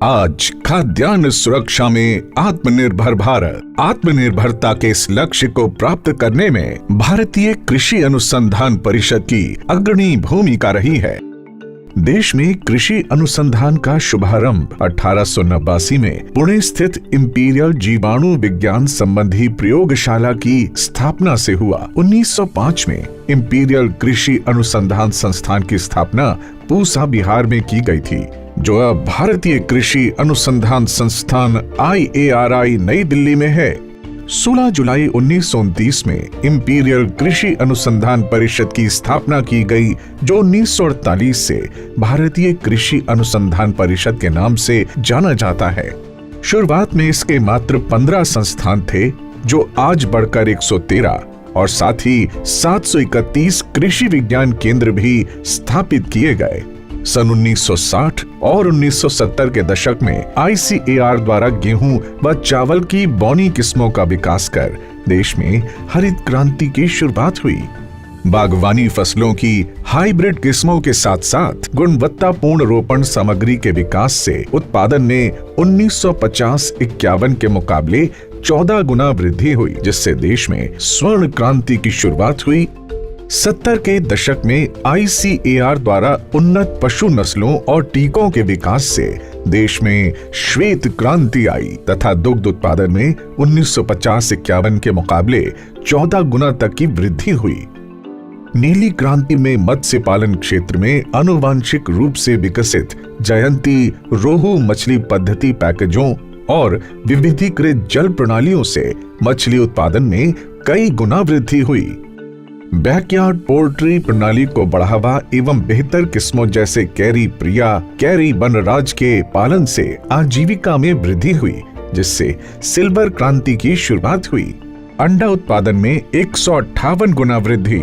आज खाद्यान्न सुरक्षा में आत्मनिर्भर भारत। आत्मनिर्भरता के इस लक्ष्य को प्राप्त करने में भारतीय कृषि अनुसंधान परिषद की अग्रणी भूमिका रही है। देश में कृषि अनुसंधान का शुभारंभ 1889 में पुणे स्थित इंपीरियल जीवाणु विज्ञान संबंधी प्रयोगशाला की स्थापना से हुआ। 1905 में इंपीरियल कृषि अनुसंधान संस्थान की स्थापना पूसा, बिहार में की गई थी, जो अब भारतीय कृषि अनुसंधान संस्थान IARI नई दिल्ली में है। 16 जुलाई 1929 में इंपीरियल कृषि अनुसंधान परिषद की स्थापना की गई, जो 1948 से भारतीय कृषि अनुसंधान परिषद के नाम से जाना जाता है। शुरुआत में इसके मात्र 15 संस्थान थे, जो आज बढ़कर 113 और साथ ही 731 कृषि विज्ञान केंद्र भी स्थापित किए गए। सन 1960 और 1970 के दशक में ICAR द्वारा गेहूं व चावल की बौनी किस्मों का विकास कर देश में हरित क्रांति की शुरुआत हुई। बागवानी फसलों की हाइब्रिड किस्मों के साथ साथ गुणवत्तापूर्ण रोपण सामग्री के विकास से उत्पादन में 1950-51 के मुकाबले 14 गुना वृद्धि हुई, जिससे देश में स्वर्ण क्रांति की शुरुआत हुई। 70 के दशक में ICAR द्वारा उन्नत पशु नस्लों और टीकों के विकास से देश में श्वेत क्रांति आई तथा दुग्ध उत्पादन में 1950-51 के मुकाबले 14 गुना तक की वृद्धि हुई। नीली क्रांति में मत्स्य पालन क्षेत्र में आनुवांशिक रूप से विकसित जयंती रोहू मछली पद्धति पैकेजों और विविधीकृत जल प्रणालियों से मछली उत्पादन में कई गुना वृद्धि हुई। बैकयार्ड पोल्ट्री प्रणाली को बढ़ावा एवं बेहतर किस्मों जैसे कैरी प्रिया, कैरी बनराज के पालन से आजीविका में वृद्धि हुई, जिससे सिल्वर क्रांति की शुरुआत हुई। अंडा उत्पादन में 158 गुना वृद्धि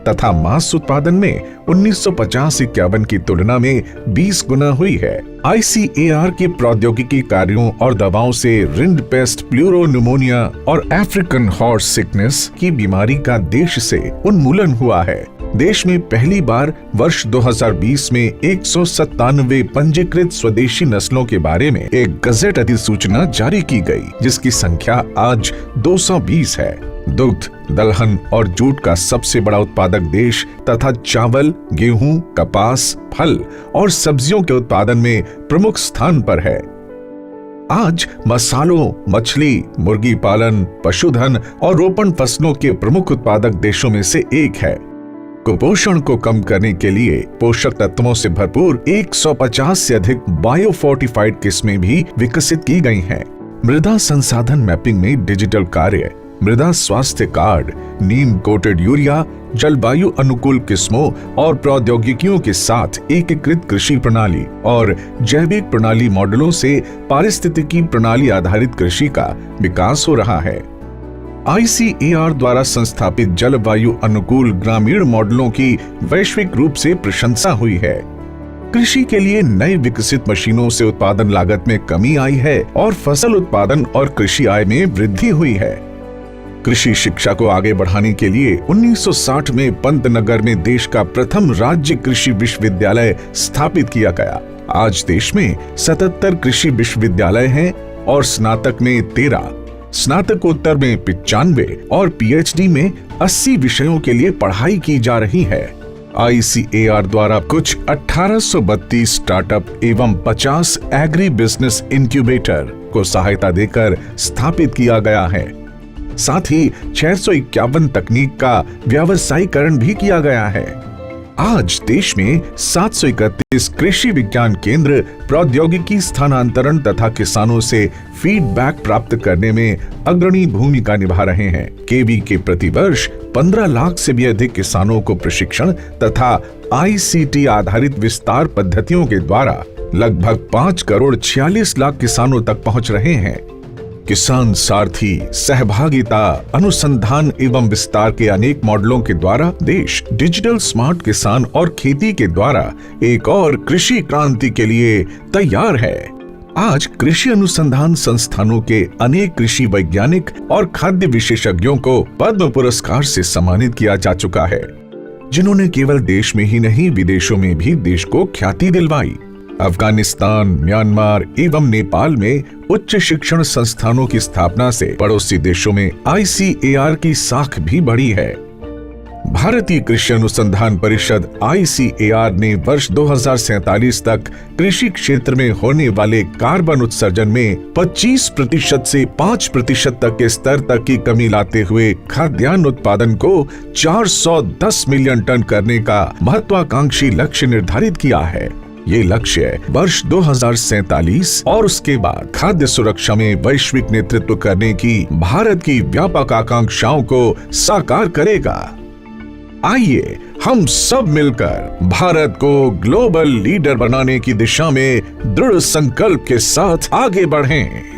तथा मांस उत्पादन में 1950-51 की तुलना में 20 गुना हुई है। ICAR के प्रौद्योगिकी कार्यों और दवाओं से रिंड पेस्ट, प्लूरोनिमोनिया और अफ्रीकन हॉर्स सिकनेस की बीमारी का देश से उन्मूलन हुआ है। देश में पहली बार वर्ष 2020 में 197 पंजीकृत स्वदेशी नस्लों के बारे में एक गजेट अधिसूचना जारी की गई, जिसकी संख्या आज 220 है। दुग्ध, दलहन और जूट का सबसे बड़ा उत्पादक देश तथा चावल, गेहूं, कपास, फल और सब्जियों के उत्पादन में प्रमुख स्थान पर है। आज मसालों, मछली, मुर्गी पालन, पशुधन और रोपण फसलों के प्रमुख उत्पादक देशों में से एक है। कुपोषण को कम करने के लिए पोषक तत्वों से भरपूर 150 से अधिक बायोफोर्टिफाइड किस्में भी विकसित की गई हैं। मृदा संसाधन मैपिंग में डिजिटल कार्य, मृदा स्वास्थ्य कार्ड, नीम कोटेड यूरिया, जलवायु अनुकूल किस्मों और प्रौद्योगिकियों के साथ एकीकृत कृषि प्रणाली और जैविक प्रणाली मॉडलों से पारिस्थितिकी प्रणाली आधारित कृषि का विकास हो रहा है। ICAR द्वारा संस्थापित जलवायु अनुकूल ग्रामीण मॉडलों की वैश्विक रूप से प्रशंसा हुई है। कृषि के लिए नए विकसित मशीनों से उत्पादन लागत में कमी आई है और फसल उत्पादन और कृषि आय में वृद्धि हुई है। कृषि शिक्षा को आगे बढ़ाने के लिए 1960 में पंतनगर में देश का प्रथम राज्य कृषि विश्वविद्यालय स्थापित किया गया। आज देश में 77 कृषि विश्वविद्यालय हैं और स्नातक में 13, स्नातकोत्तर में 95 और PhD में 80 विषयों के लिए पढ़ाई की जा रही है। ICAR द्वारा कुछ 1832 स्टार्टअप एवं 50 एग्री बिजनेस इंक्यूबेटर को सहायता देकर स्थापित किया गया है। साथ ही 651 तकनीक का व्यावसायीकरण भी किया गया है। आज देश में 731 कृषि विज्ञान केंद्र प्रौद्योगिकी स्थानांतरण तथा किसानों से फीडबैक प्राप्त करने में अग्रणी भूमिका निभा रहे हैं। केवी के प्रतिवर्ष 15 लाख से भी अधिक किसानों को प्रशिक्षण तथा ICT आधारित विस्तार पद्धतियों के द्वारा लगभग 5 करोड़ 46 लाख किसानों तक पहुंच रहे हैं। किसान सारथी, सहभागिता, अनुसंधान एवं विस्तार के अनेक मॉडलों के द्वारा देश डिजिटल स्मार्ट किसान और खेती के द्वारा एक और कृषि क्रांति के लिए तैयार है। आज कृषि अनुसंधान संस्थानों के अनेक कृषि वैज्ञानिक और खाद्य विशेषज्ञों को पद्म पुरस्कार से सम्मानित किया जा चुका है, जिन्होंने केवल देश में ही नहीं विदेशों में भी देश को ख्याति दिलवाई। अफगानिस्तान, म्यांमार एवं नेपाल में उच्च शिक्षण संस्थानों की स्थापना से पड़ोसी देशों में ICAR की साख भी बढ़ी है। भारतीय कृषि अनुसंधान परिषद ICAR ने वर्ष 2047 तक कृषि क्षेत्र में होने वाले कार्बन उत्सर्जन में 25% से 5% तक के स्तर तक की कमी लाते हुए खाद्यान्न उत्पादन को 410 मिलियन टन करने का महत्वाकांक्षी लक्ष्य निर्धारित किया है। ये लक्ष्य वर्ष 2047 और उसके बाद खाद्य सुरक्षा में वैश्विक नेतृत्व करने की भारत की व्यापक आकांक्षाओं को साकार करेगा। आइए हम सब मिलकर भारत को ग्लोबल लीडर बनाने की दिशा में दृढ़ संकल्प के साथ आगे बढ़ें।